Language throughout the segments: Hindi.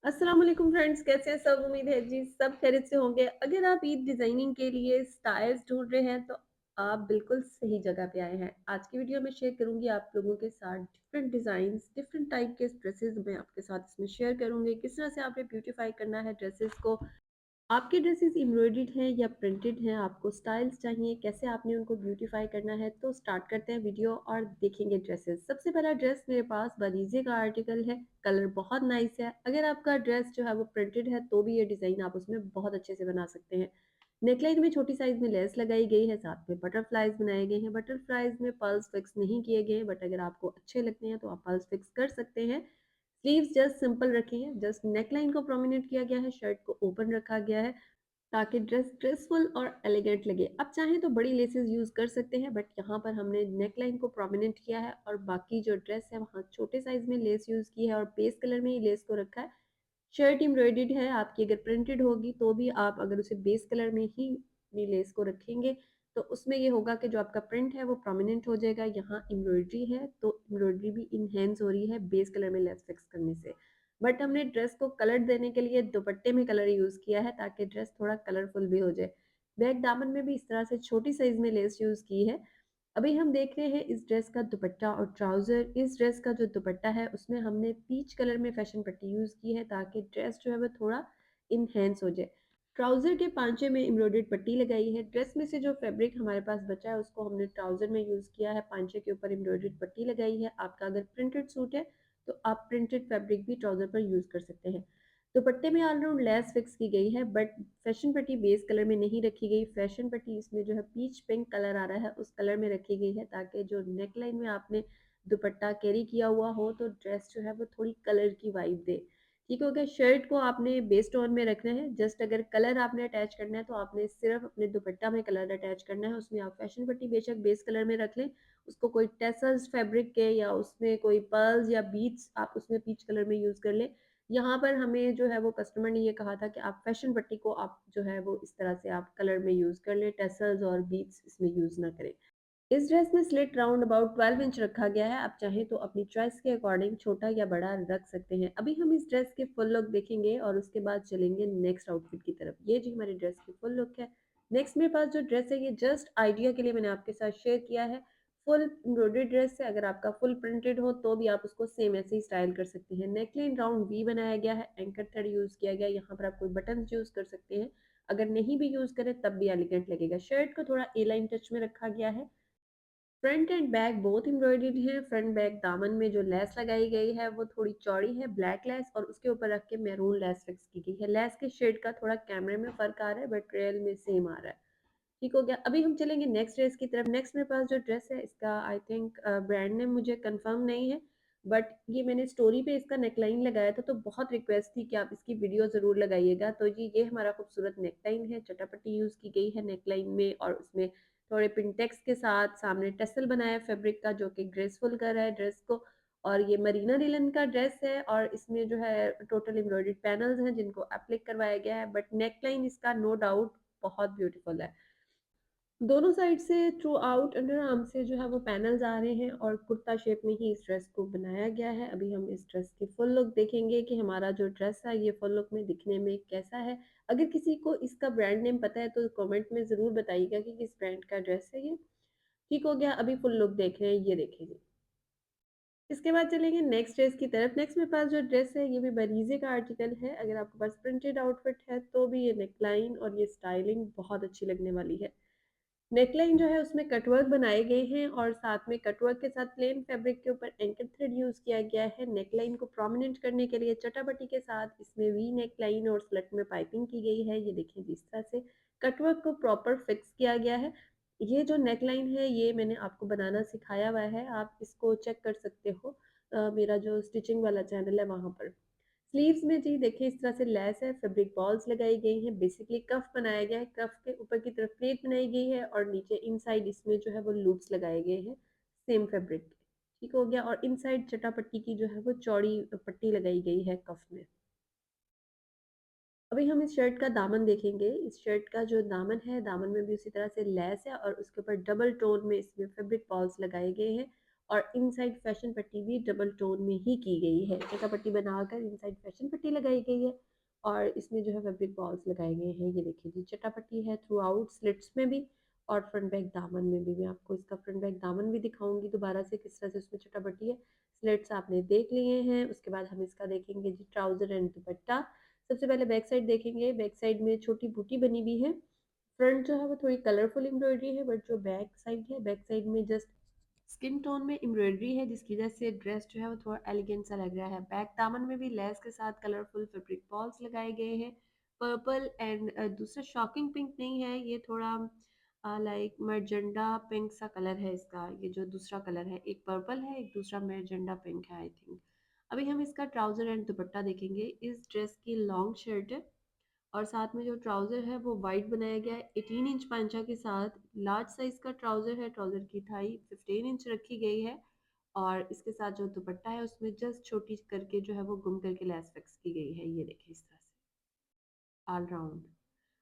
अस्सलाम वालेकुम फ्रेंड्स, कैसे हैं सब? उम्मीद है जी सब खैरियत से होंगे। अगर आप ईद डिज़ाइनिंग के लिए स्टाइल्स ढूंढ रहे हैं तो आप बिल्कुल सही जगह पे आए हैं। आज की वीडियो में शेयर करूंगी आप लोगों के साथ डिफरेंट डिज़ाइंस, डिफरेंट टाइप के ड्रेसेस मैं आपके साथ इसमें शेयर करूंगी। किस तरह से आपने ब्यूटीफाई करना है ड्रेसेस को। आपके ड्रेसेस एम्ब्रॉयडर्ड हैं या प्रिंटेड हैं, आपको स्टाइल्स चाहिए, कैसे आपने उनको ब्यूटीफाई करना है। तो स्टार्ट करते हैं वीडियो और देखेंगे ड्रेसेस। सबसे पहला ड्रेस मेरे पास बरीजे का आर्टिकल है। कलर बहुत नाइस है। अगर आपका ड्रेस जो है वो प्रिंटेड है तो भी ये डिज़ाइन आप उसमें बहुत अच्छे से बना सकते हैं। नेकलाइन में छोटी साइज में लेस लगाई गई है, साथ में बटरफ्लाइज बनाए गए हैं। बटरफ्लाइज में पर्ल्स फिक्स नहीं किए गए हैं, बट अगर आपको अच्छे लगते हैं तो आप पर्ल्स फिक्स कर सकते हैं। स्लीव्स जस्ट सिंपल रखी हैं, जस्ट नेकलाइन को प्रोमिनेंट किया गया है, शर्ट को ओपन रखा गया है ताकि ड्रेस ड्रेसफुल और एलिगेंट लगे। आप चाहें तो बड़ी लेसेस यूज़ कर सकते हैं, बट यहाँ पर हमने नेकलाइन को प्रोमिनेंट किया है और बाकी जो ड्रेस है वहाँ छोटे साइज में लेस यूज़ की है और बेस कलर में ही लेस को रखा है। शर्ट एम्ब्रॉयडर्ड है, आपकी अगर प्रिंटेड होगी तो भी आप अगर उसे बेस कलर में ही अपनी लेस को रखेंगे तो उसमें ये होगा कि जो आपका प्रिंट है वो प्रोमिनेंट हो जाएगा। यहाँ एम्ब्रॉयडरी है तो एम्ब्रॉयडरी भी इनहेंस हो रही है बेस कलर में लेस फिक्स करने से। बट हमने ड्रेस को कलर देने के लिए दुपट्टे में कलर यूज़ किया है ताकि ड्रेस थोड़ा कलरफुल भी हो जाए। बैक दामन में भी इस तरह से छोटी साइज में लेस यूज़ की है। अभी हम देख रहे हैं इस ड्रेस का दुपट्टा और ट्राउज़र। इस ड्रेस का जो दुपट्टा है उसमें हमने पीच कलर में फैशन पट्टी यूज़ की है ताकि ड्रेस जो है वो थोड़ा इनहेंस हो जाए। ट्राउज़र के पांचे में एम्ब्रॉयडर्ड पट्टी लगाई है। ड्रेस में से जो फैब्रिक हमारे पास बचा है उसको हमने ट्राउज़र में यूज़ किया है, पांचे के ऊपर एम्ब्रॉयडर्ड पट्टी लगाई है। आपका अगर प्रिंटेड सूट है तो आप प्रिंटेड फैब्रिक भी ट्राउज़र पर यूज़ कर सकते हैं। दुपट्टे में ऑलराउंड लेस फिक्स की गई है, बट फैशन पट्टी बेस कलर में नहीं रखी गई। फैशन पट्टी इसमें जो है पीच पिंक कलर आ रहा है उस कलर में रखी गई है ताकि जो नेक लाइन में आपने दुपट्टा कैरी किया हुआ हो तो ड्रेस जो है वो थोड़ी कलर की वाइब दे। ठीक हो गया। शर्ट को आपने बेस टोन में रखना है। जस्ट अगर कलर आपने अटैच करना है तो आपने सिर्फ अपने दुपट्टा में कलर अटैच करना है। उसमें आप फैशन पट्टी बेशक बेस कलर में रख लें, उसको कोई टेसल्स फैब्रिक के या उसमें कोई पर्ल्स या बीट्स आप उसमें पीच कलर में यूज़ कर लें। यहाँ पर हमें जो है वो कस्टमर ने ये कहा था कि आप फैशन पट्टी को आप जो है वो इस तरह से आप कलर में यूज़ कर लें, टेसल्स और बीट्स इसमें यूज़ ना करें। इस ड्रेस में स्लिट राउंड अबाउट 12 इंच रखा गया है। आप चाहें तो अपनी चॉइस के अकॉर्डिंग छोटा या बड़ा रख सकते हैं। अभी हम इस ड्रेस के फुल लुक देखेंगे और उसके बाद चलेंगे नेक्स्ट आउटफिट की तरफ। ये जी हमारी ड्रेस की फुल लुक है। नेक्स्ट मेरे पास जो ड्रेस है ये जस्ट आइडिया के लिए मैंने आपके साथ शेयर किया है। फुल एम्ब्रॉयडरी ड्रेस है। अगर आपका फुल प्रिंटेड हो तो भी आप उसको सेम ऐसे ही स्टाइल कर सकते हैं। नेकलाइन राउंड वी बनाया गया है, एंकर थ्रेड यूज़ किया गया है। यहाँ पर आप कोई बटन यूज़ कर सकते हैं, अगर नहीं भी यूज़ करें तब भी एलिगेंट लगेगा। शर्ट को थोड़ा ए लाइन टच में रखा गया है। Front end back both embroidered है। फ्रंट बैक दामन में जो लेस लगाई गई है वो थोड़ी चौड़ी है, ब्लैक लेस, और उसके ऊपर रख के मैरून लेस फिक्स की गई है। लेस के शेड का थोड़ा कैमरे में फ़र्क आ रहा है बट रियल में सेम आ रहा है। ठीक हो गया। अभी हम चलेंगे नेक्स्ट ड्रेस की तरफ। नेक्स्ट मेरे पास जो ड्रेस है इसका आई थिंक ब्रांड नेम मुझे कंफर्म नहीं है, बट ये मैंने स्टोरी पे इसका नेकलाइन लगाया था तो बहुत रिक्वेस्ट थी कि आप इसकी वीडियो ज़रूर लगाइएगा। तो जी ये हमारा खूबसूरत नेकलाइन है। चटापट्टी यूज़ की गई है नेकलाइन में और उसमें थोड़े पिंटेक्स के साथ सामने टसल बनाया फैब्रिक का जो कि ग्रेसफुल कर रहा है ड्रेस को। और ये मरीना लिनन का ड्रेस है और इसमें जो है टोटल एम्ब्रॉयडर्ड पैनल्स हैं जिनको एप्लिक करवाया गया है, बट नेकलाइन इसका नो डाउट बहुत ब्यूटीफुल है। दोनों साइड से थ्रू आउट अंडर आर्म से जो है वो पैनल्स आ रहे हैं और कुर्ता शेप में ही इस ड्रेस को बनाया गया है। अभी हम इस ड्रेस की फुल लुक देखेंगे कि हमारा जो ड्रेस है ये फुल लुक में दिखने में कैसा है। अगर किसी को इसका ब्रांड नेम पता है तो कमेंट में ज़रूर बताइएगा कि किस ब्रांड का ड्रेस है ये। ठीक हो गया। अभी फुल लुक देख रहे हैं, ये देखेंगे। इसके बाद चलेंगे नेक्स्ट ड्रेस की तरफ। नेक्स्ट मेरे पास जो ड्रेस है ये भी बरीजे का आर्टिकल है। अगर आपके पास प्रिंटेड आउटफिट है तो भी ये नेकलाइन और ये स्टाइलिंग बहुत अच्छी लगने वाली है। नेकलाइन जो है उसमें कटवर्क बनाए गए हैं और साथ में कटवर्क के साथ प्लेन फैब्रिक के ऊपर एंकल थ्रेड यूज़ किया गया है। नेकलाइन को प्रोमिनेंट करने के लिए चटापटी के साथ इसमें वी नेकलाइन और स्लट में पाइपिंग की गई है। ये देखिए जिस तरह से कटवर्क को प्रॉपर फिक्स किया गया है। ये जो नेकलाइन है ये मैंने आपको बनाना सिखाया हुआ है, आप इसको चेक कर सकते हो मेरा जो स्टिचिंग वाला चैनल है वहाँ पर। स्लीव्स में जी देखिए इस तरह से लेस है, फैब्रिक बॉल्स लगाई गई हैं, बेसिकली कफ बनाया गया है। कफ के ऊपर की तरफ प्लेट बनाई गई है और नीचे इनसाइड इसमें जो है वो लूप्स लगाए गए हैं सेम फैब्रिक के। ठीक हो गया। और इनसाइड चटापट्टी की जो है वो चौड़ी पट्टी लगाई गई है कफ में। अभी हम इस शर्ट का दामन देखेंगे। इस शर्ट का जो दामन है, दामन में भी उसी तरह से लेस है और उसके ऊपर डबल टोन में इसमें फैब्रिक बॉल्स लगाए गए हैं और इनसाइड फैशन पट्टी भी डबल टोन में ही की गई है। चटा पट्टी बनाकर इनसाइड फैशन पट्टी लगाई गई है और इसमें जो है फैब्रिक बॉल्स लगाए गए हैं। ये देखिए जी, चटा पट्टी है थ्रू आउट स्लिट्स में भी और फ्रंट बैक दामन में भी। मैं आपको इसका फ्रंट बैक दामन भी दिखाऊंगी दोबारा से किस तरह से उसमें चटा पट्टी है। स्लिट्स आपने देख लिए हैं, उसके बाद हम इसका देखेंगे जी ट्राउजर एंड दुपट्टा। सबसे पहले बैक साइड देखेंगे। बैक साइड में छोटी बूटी बनी हुई है। फ्रंट जो है वो थोड़ी कलरफुल एम्ब्रॉयडरी है, बट जो बैक साइड है, बैक साइड में जस्ट स्किन टोन में एम्ब्रॉयडरी है, जिसकी वजह से ड्रेस जो है वो थोड़ा एलिगेंट सा लग रहा है। बैक दामन में भी लेस के साथ कलरफुल फैब्रिक बॉल्स लगाए गए हैं। पर्पल एंड दूसरा शॉकिंग पिंक नहीं है, ये थोड़ा लाइक मर्जेंडा पिंक सा कलर है इसका। ये जो दूसरा कलर है, एक पर्पल है, एक दूसरा मर्जेंडा पिंक है आई थिंक। अभी हम इसका ट्राउजर एंड दुपट्टा देखेंगे। इस ड्रेस की लॉन्ग शर्ट है और साथ में जो ट्राउज़र है वो वाइड बनाया गया है 18 इंच पांचा के साथ। लार्ज साइज़ का ट्राउज़र है। ट्राउज़र की थाई 15 इंच रखी गई है और इसके साथ जो दुपट्टा है उसमें जस्ट छोटी करके जो है वो गुम करके लेस फिक्स की गई है। ये देखिए इस तरह से ऑल राउंड।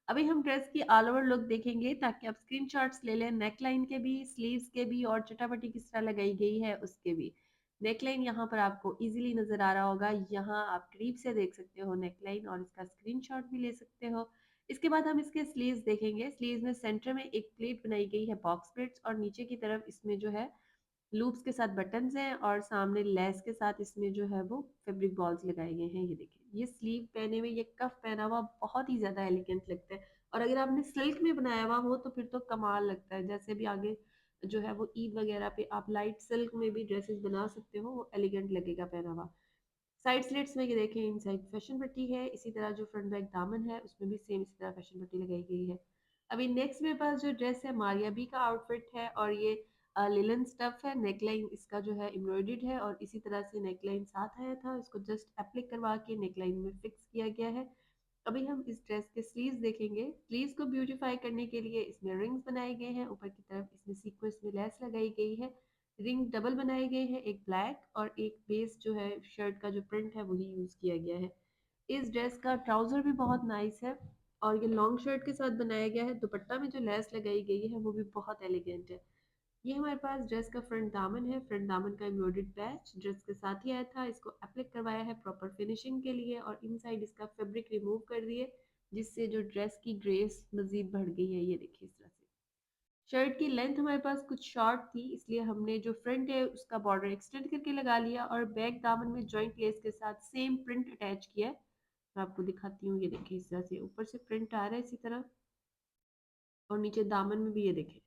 अभी हम ड्रेस की ऑल ओवर लुक देखेंगे ताकि आप स्क्रीनशॉट्स ले लें, नेक लाइन के भी, स्लीव्स के भी और चटापटी किस तरह लगाई गई है उसके भी। नेक लाइन यहाँ पर आपको इजीली नजर आ रहा होगा, यहाँ आप करीब से देख सकते हो नेक लाइन और इसका स्क्रीनशॉट भी ले सकते हो। इसके बाद हम इसके स्लीव्स देखेंगे। स्लीव्स में सेंटर में एक प्लेट बनाई गई है बॉक्स प्लेट्स और नीचे की तरफ इसमें जो है लूप्स के साथ बटन्स हैं और सामने लेस के साथ इसमें जो है वो फैब्रिक बॉल्स लगाए गए हैं। ये देखिए, ये स्लीव पहने हुए, ये कफ पहना हुआ बहुत ही ज़्यादा एलिगेंट लगता है। और अगर आपने सिल्क में बनाया हुआ हो तो फिर तो कमाल लगता है। जैसे भी आगे जो है वो ईद वगैरह पे आप लाइट सिल्क में भी ड्रेसेस बना सकते हो, वो एलिगेंट लगेगा पहना हुआ। साइड स्लिट्स में ये देखें इनसाइड फैशन पट्टी है। इसी तरह जो फ्रंट बैक दामन है उसमें भी सेम इसी तरह फैशन पट्टी लगाई गई है। अभी नेक्स्ट मेरे पास जो ड्रेस है मारिया बी का आउटफिट है और ये लिलन स्टफ है। नेकलाइन इसका जो है एम्ब्रॉयडर्ड है और इसी तरह से नेकलाइन साथ आया था, इसको जस्ट एप्लिक करवा के नेकलाइन में फिक्स किया गया है। अभी हम इस ड्रेस के स्लीव्स देखेंगे। स्लीव्स को ब्यूटीफाई करने के लिए इसमें रिंग्स बनाए गए हैं, ऊपर की तरफ इसमें सीक्वेंस में लेस लगाई गई है। रिंग डबल बनाए गए हैं, एक ब्लैक और एक बेस जो है शर्ट का जो प्रिंट है वही यूज किया गया है। इस ड्रेस का ट्राउजर भी बहुत नाइस है और ये लॉन्ग शर्ट के साथ बनाया गया है। दुपट्टा में जो लेस लगाई गई है वो भी बहुत एलिगेंट है। ये हमारे पास ड्रेस का फ्रंट दामन है। फ्रंट दामन का एम्ब्रॉयडर्ड पैच ड्रेस के साथ ही आया था, इसको एप्लिक करवाया है प्रॉपर फिनिशिंग के लिए और इनसाइड इसका फैब्रिक रिमूव कर दिए, जिससे जो ड्रेस की ग्रेस मजीद बढ़ गई है। ये देखिए इस तरह से। शर्ट की लेंथ हमारे पास कुछ शॉर्ट थी, इसलिए हमने जो फ्रंट है उसका बॉर्डर एक्सटेंड करके लगा लिया और बैक दामन में जॉइंट लेस के साथ सेम प्रिंट अटैच किया है। मैं आपको दिखाती हूँ। ये देखिए इस तरह से ऊपर से प्रिंट आ रहा है इसी तरह और नीचे दामन में भी ये देखिए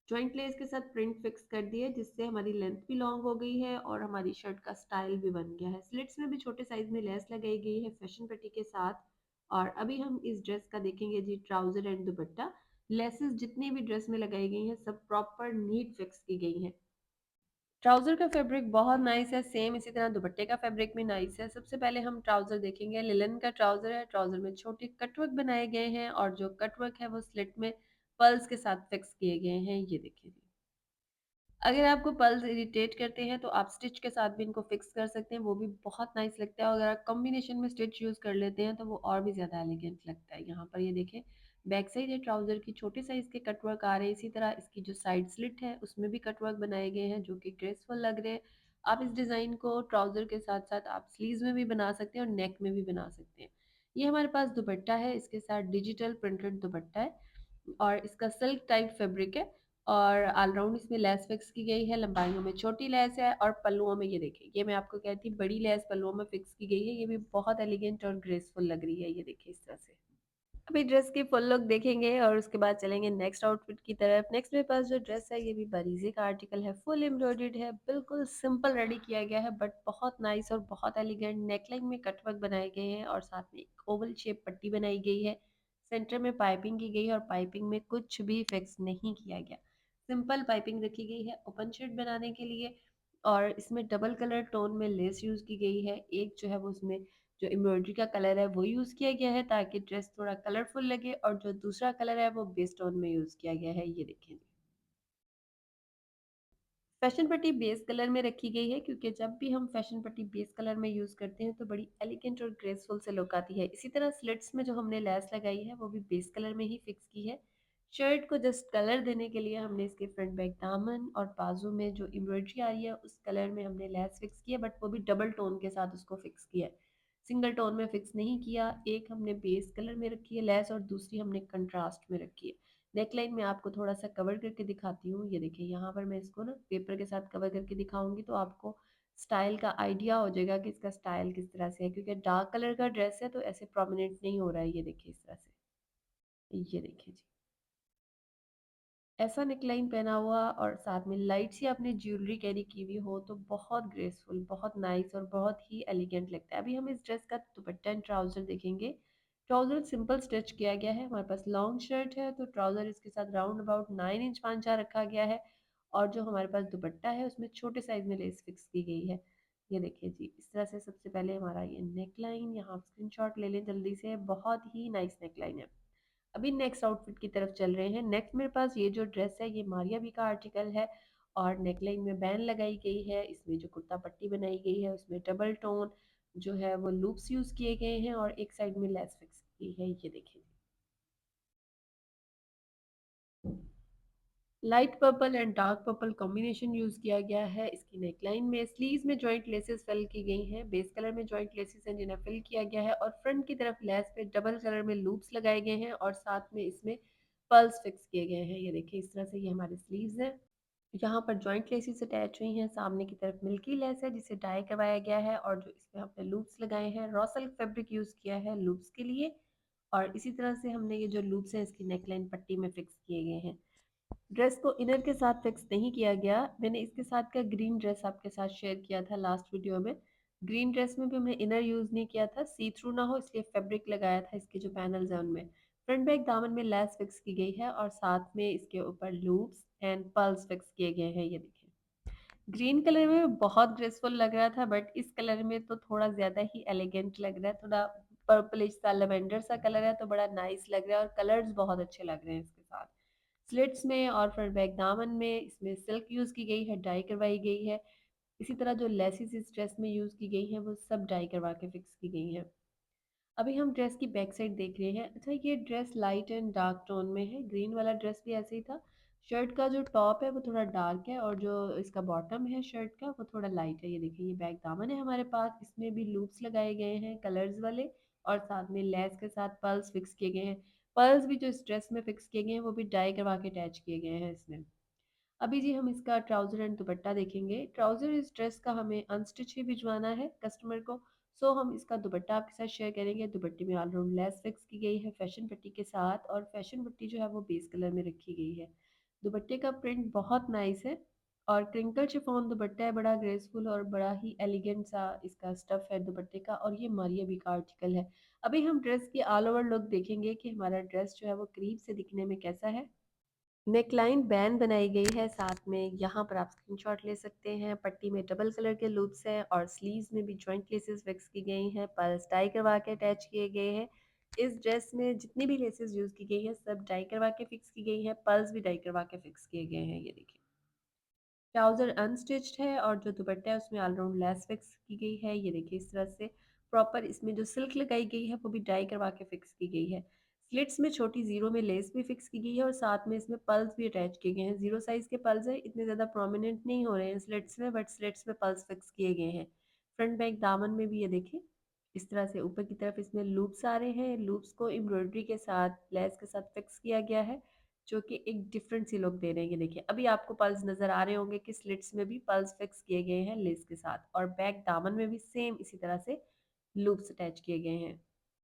जॉइंट लेस के साथ प्रिंट फिक्स कर दिए, जिससे हमारी लेंथ भी लॉन्ग हो गई है और हमारी शर्ट का स्टाइल भी बन गया है। स्लिट्स में भी छोटे साइज में लेस लगाई गई है फैशन पट्टी के साथ। और अभी हम इस ड्रेस का देखेंगे जी ट्राउजर एंड दुपट्टा। लेसेस जितनी भी ड्रेस में लगाई गई हैं सब प्रॉपर नीट फिक्स की गई हैं। ट्राउजर का फैब्रिक बहुत नाइस है, सेम इसी तरह दुपट्टे का फैब्रिक भी नाइस है। सबसे पहले हम ट्राउजर देखेंगे। लिलन का ट्राउजर है। ट्राउजर में छोटे कटवर्क बनाए गए हैं और जो कटवर्क है वो स्लिट में पर्ल्स के साथ फिक्स किए गए हैं। ये देखिए, अगर आपको पल्स इरिटेट करते हैं तो आप स्टिच के साथ भी इनको फिक्स कर सकते हैं, वो भी बहुत नाइस लगता है। और अगर आप कॉम्बिनेशन में स्टिच यूज़ कर लेते हैं तो वो और भी ज़्यादा एलिगेंट लगता है। यहाँ पर ये देखें, बैक साइड है ट्राउज़र की, छोटे साइज़ के कटवर्क आ रहे हैं। इसी तरह इसकी जो साइड स्लिट है उसमें भी कटवर्क बनाए गए हैं जो कि ग्रेसफुल लग रहे हैं। आप इस डिज़ाइन को ट्राउज़र के साथ साथ आप स्लीव्स में भी बना सकते हैं और नेक में भी बना सकते हैं। ये हमारे पास दुपट्टा है, इसके साथ डिजिटल प्रिंटेड दुपट्टा है और इसका सिल्क टाइप फैब्रिक है और ऑलराउंड इसमें लेस फिक्स की गई है। लंबाइयों में छोटी लेस है और पल्लुओं में ये देखिए, ये मैं आपको कहती बड़ी लेस पल्लुओं में फिक्स की गई है। ये भी बहुत एलिगेंट और ग्रेसफुल लग रही है। ये देखिए इस तरह से। अभी ड्रेस की फुल लुक देखेंगे और उसके बाद चलेंगे नेक्स्ट आउटफिट की तरफ। नेक्स्ट मेरे पास जो ड्रेस है ये भी बरीजे का आर्टिकल है, फुल एम्ब्रॉयडर्ड है, बिल्कुल सिंपल रेडी किया गया है बट बहुत नाइस और बहुत एलिगेंट। नेकलाइन में कटवर्क बनाए गए हैं और साथ में एक ओवल शेप पट्टी बनाई गई है। सेंटर में पाइपिंग की गई है और पाइपिंग में कुछ भी फिक्स नहीं किया गया, सिंपल पाइपिंग रखी गई है ओपन शेड बनाने के लिए। और इसमें डबल कलर टोन में लेस यूज की गई है। एक जो है वो उसमें जो एम्ब्रॉयडरी का कलर है वो यूज़ किया गया है ताकि ड्रेस थोड़ा कलरफुल लगे और जो दूसरा कलर है वो बेस टोन में यूज़ किया गया है। ये देखें, फैशन पट्टी बेस कलर में रखी गई है क्योंकि जब भी हम फैशन पट्टी बेस कलर में यूज़ करते हैं तो बड़ी एलिगेंट और ग्रेसफुल से लुक आती है। इसी तरह स्लिट्स में जो हमने लेस लगाई है वो भी बेस कलर में ही फिक्स की है। शर्ट को जस्ट कलर देने के लिए हमने इसके फ्रंट बैक दामन और बाजू में जो एम्ब्रॉयडरी आ रही है उस कलर में हमने लेस फिक्स किया, बट वो भी डबल टोन के साथ उसको फिक्स किया है, सिंगल टोन में फिक्स नहीं किया। एक हमने बेस कलर में रखी है लेस और दूसरी हमने कंट्रास्ट में रखी है। नेकलाइन में आपको थोड़ा सा कवर करके दिखाती हूँ, ये देखिए यहाँ पर मैं इसको ना पेपर के साथ कवर करके दिखाऊंगी तो आपको स्टाइल का आइडिया हो जाएगा कि इसका स्टाइल किस तरह से है, क्योंकि डार्क कलर का ड्रेस है तो ऐसे प्रोमिनेंट नहीं हो रहा है। ये देखिए इस तरह से, ये देखिए जी, ऐसा नेकलाइन पहना हुआ और साथ में लाइट सी आपने ज्वेलरी कैरी की हुई हो तो बहुत ग्रेसफुल, बहुत नाइस और बहुत ही एलिगेंट लगता है। अभी हम इस ड्रेस का दुपट्टा एंड ट्राउजर देखेंगे। ट्राउजर सिंपल स्टिच किया गया है, हमारे पास लॉन्ग शर्ट है तो ट्राउजर इसके साथ राउंड अबाउट 9 इंच पांचा रखा गया है, और जो हमारे पास दुपट्टा है उसमें छोटे साइज में लेस फिक्स की गई है। ये देखिए जी, इस तरह से सबसे पहले हमारा ये नेकलाइन, यहाँ स्क्रीनशॉट ले लें जल्दी से, बहुत ही नाइस नेकलाइन है। अभी नेक्स्ट आउटफिट की तरफ चल रहे हैं। नेक्स्ट मेरे पास ये जो ड्रेस है ये मारिया बी का आर्टिकल है, और नेकलाइन में बैन लगाई गई है, इसमें जो कुर्ता पट्टी बनाई गई है उसमें डबल टोन जो है वो लूप्स यूज किए गए हैं और एक साइड में लेस फिक्स की है। ये देखिए, light purple and dark purple combination use किया गया है इसकी नेकलाइन में। स्लीव्स में जॉइंट लेसेस फिल की गई हैं, बेस कलर में जॉइंट लेसेस हैं जिन्हें फिल किया गया है, और फ्रंट की तरफ लेस पे डबल कलर में लूप्स लगाए गए हैं और साथ में इसमें पर्ल्स फिक्स किए गए हैं। ये देखिए इस तरह से ये हमारे स्लीव्स हैं। यहाँ पर जॉइंट लेसेस अटैच हुई हैं, सामने की तरफ मिल्की लेस है जिसे डाई करवाया गया है, और जो इसमें हमने लूप्स लगाए हैं रॉ सिल्क फैब्रिक यूज किया है लूप्स के लिए, और इसी तरह से हमने ये जो लूप्स हैं इसकी नेकलाइन पट्टी में फिक्स किए गए हैं। ड्रेस को इनर के साथ फिक्स नहीं किया गया। मैंने इसके साथ का ग्रीन ड्रेस आपके साथ शेयर किया था लास्ट वीडियो में। ग्रीन ड्रेस में भी हमने इनर यूज नहीं किया था, सी थ्रू ना हो इसलिए फैब्रिक लगाया था इसके जो पैनल्स हैं उनमें। फ्रंट बैक दामन में लेस फिक्स की गई है और साथ में इसके ऊपर लूप्स एंड पर्ल्स फिक्स किए गए हैं। ये देखिए, ग्रीन कलर में बहुत ग्रेसफुल लग रहा था, बट इस कलर में तो थोड़ा ज्यादा ही एलिगेंट लग रहा है, थोड़ा पर्पलिश सा लेवेंडर सा कलर है तो बड़ा नाइस लग रहा है, और कलर्स बहुत अच्छे लग रहे हैं इसके साथ। स्लिट्स में और फ्रंट बैक दामन में इसमें सिल्क यूज की गई है, डाई करवाई गई है। इसी तरह जो लेसिस इस ड्रेस में यूज की गई है वो सब डाई करवा के फिक्स की गई है। अभी हम ड्रेस की बैक साइड देख रहे हैं। अच्छा, ये dress light and dark tone में है, ग्रीन वाला ड्रेस भी ऐसे ही था। शर्ट का जो टॉप है वो थोड़ा डार्क है और जो इसका बॉटम है शर्ट का वो थोड़ा लाइट है। ये देखिए, ये बैक दामन है हमारे पास, इसमें भी लूप्स लगाए गए हैं कलर्स वाले, और साथ में लेस के साथ पर्ल्स फिक्स किए गए हैं। पर्ल्स भी जो इस ड्रेस में फिक्स किए गए हैं वो भी डाई करवा के अटैच किए गए हैं इसमें। अभी जी हम इसका ट्राउजर एंड दुपट्टा देखेंगे। ट्राउजर इस ड्रेस का हमें अनस्टिच ही भिजवाना है कस्टमर को, सो हम इसका दुपट्टा आपके साथ शेयर करेंगे। दुपट्टे में ऑल राउंड लेस फिक्स की गई है फैशन पट्टी के साथ, और फैशन पट्टी जो है वो बेस कलर में रखी गई है। दुपट्टे का प्रिंट बहुत नाइस है और क्रिंकल शिफॉन दुपट्टा है, बड़ा ग्रेसफुल और बड़ा ही एलिगेंट सा इसका स्टफ है दुपट्टे का, और ये मारिया बी का आर्टिकल है। अभी हम ड्रेस की ऑल ओवर लुक देखेंगे कि हमारा ड्रेस जो है वो करीब से दिखने में कैसा है। नेकलाइन बैन बनाई गई है, साथ में यहाँ पर आप स्क्रीनशॉट ले सकते हैं। पट्टी में डबल कलर के लूप्स हैं और स्लीव्स में भी जॉइंट लेसेस फिक्स की गई हैं, पर्ल्स डाई करवा के अटैच किए गए हैं। इस ड्रेस में जितनी भी लेसेस यूज की गई हैं सब डाई करवा के फिक्स की गई हैं, पर्ल्स भी डाई करवा के फिक्स किए गए हैं। ये देखिए, ट्राउजर अनस्टिच्ड है और जो दुपट्टा है उसमें ऑलराउंड लेस फिक्स की गई है। ये देखिए इस तरह से प्रॉपर इसमें जो सिल्क लगाई गई है वो भी डाई करवा के फिक्स की गई है। स्लिट्स में छोटी जीरो में लेस भी फिक्स की गई है और साथ में इसमें पल्स भी अटैच किए गए हैं। जीरो साइज के पल्स है, इतने ज़्यादा प्रोमिनेंट नहीं हो रहे हैं स्लिट्स में, बट स्लिट्स में पल्स फिक्स किए गए हैं। फ्रंट बैक दामन में भी ये देखिए इस तरह से ऊपर की तरफ इसमें लूप्स आ रहे हैं, लूप्स को एम्ब्रॉयडरी के साथ लेस के साथ फिक्स किया गया है जो कि एक डिफरेंट सी लुक दे रहे हैं। ये देखिए, अभी आपको पल्स नजर आ रहे होंगे कि स्लिट्स में भी पल्स फिक्स किए गए हैं लेस के साथ, और बैक दामन में भी सेम इसी तरह से लूप्स अटैच किए गए हैं।